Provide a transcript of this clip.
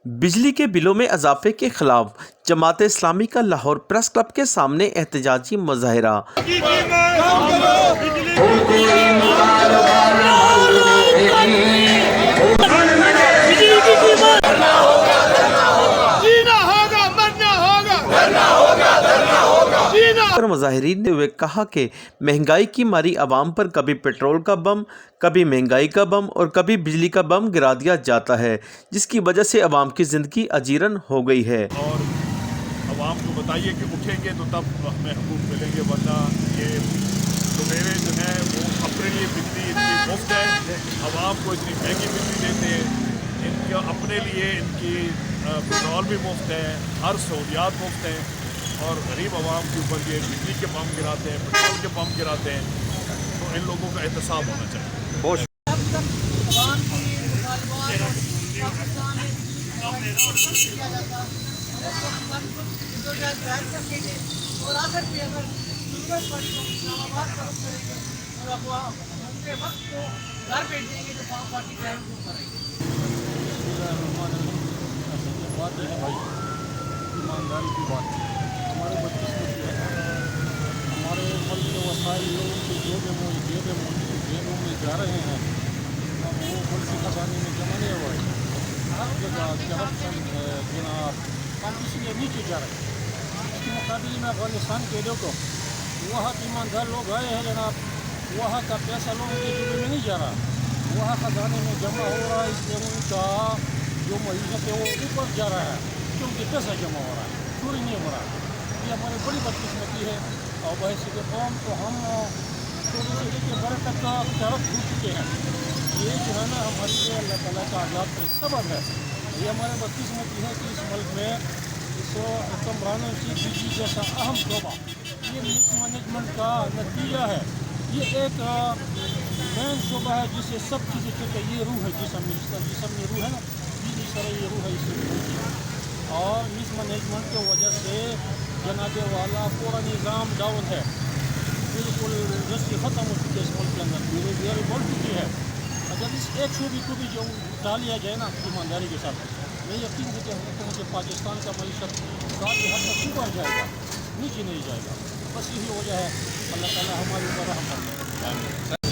بجلی کے بلوں میں اضافے کے خلاف جماعت اسلامی کا لاہور پریس کلب کے سامنے احتجاجی مظاہرہ۔ مظاہرین نے کہا کہ مہنگائی کی ماری عوام پر کبھی پیٹرول کا بم، کبھی مہنگائی کا بم اور کبھی بجلی کا بم گرا دیا جاتا ہے، جس کی وجہ سے عوام کی زندگی اجیرن ہو گئی ہے۔ اور عوام کو بتائیے کہ اٹھیں گے تو تب ہمیں حقوق ملیں گے، ورنہ یہ لٹیرے جو ہیں وہ اپنے لیے بجلی ان کی مفت ہے، عوام کو اتنی مہنگی بجلی دیتے ہیں، ان کے اپنے لیے ان کی پیٹرول بھی مفت ہے، ہر سہولیات مفت ہیں، اور غریب عوام کے اوپر یہ بجلی کے بم گراتے ہیں، پیٹرول کے بم گراتے ہیں، تو ان لوگوں کا احتساب ہونا چاہیے۔ بہت ایمانداری کی بات ہے، ہمارے بدقسمتی ہے، ہمارے ملک کے وسائل لوگوں کے جیبوں میں جا رہے ہیں، اب وہ ملک خزانے میں جمع نہیں ہوا ہے، ہر جگہ کرپشن ہے جناب، ہم اس لیے نیچے جا رہے ہیں۔ اس کے مقابلے میں افغانستان کے دیکھو، وہاں ایماندار لوگ آئے ہیں جناب، وہاں کا پیسہ لوگوں کے جیبوں میں نہیں جا رہا، وہاں خزانے میں جمع ہو رہا ہے، اس لیے ان کا جو معیشت ہے وہ اوپر جا رہا ہے، کیونکہ پیسہ جمع ہو رہا ہے، چوری نہیں ہو رہا ہے۔ یہ ہماری بڑی بدقسمتی ہے، اور بحیثیت قوم تو ہم چھوٹے سے لے کے بڑے تک کا طرف ہو چکے ہیں۔ یہ جو ہے نا ہمارے لیے اللہ تعالیٰ کا عذاب کا سبب ہے۔ یہ ہمارے بدقسمتی ہے کہ اس ملک میں اس حکمرانوں کی بجلی جیسا اہم شعبہ، یہ مس مینجمنٹ کا نتیجہ ہے۔ یہ ایک مین شعبہ ہے جس سے سب چیزیں چلتے، یہ روح ہے جسم میں روح ہے نا، بجلی سر یہ روح ہے اس سے چلتی ہے، اور مس مینجمنٹ کی وجہ سے جناب والا پورا نظام ڈاؤن ہے، بالکل رسی ختم ہو چکی ہے اس ملک کے اندر، بیروزگاری بڑھ چکی ہے۔ اگر اس ایک شعبے کو بھی جو ڈالیا جائے نا ایمانداری کے ساتھ، میں یقین ہے کہ پاکستان کا معیشت کافی حد تک اوپر جائے گا، نیچے نہیں جائے گا۔ بس یہی وجہ ہے، اللہ تعالیٰ ہمارے اوپر رحم کرے۔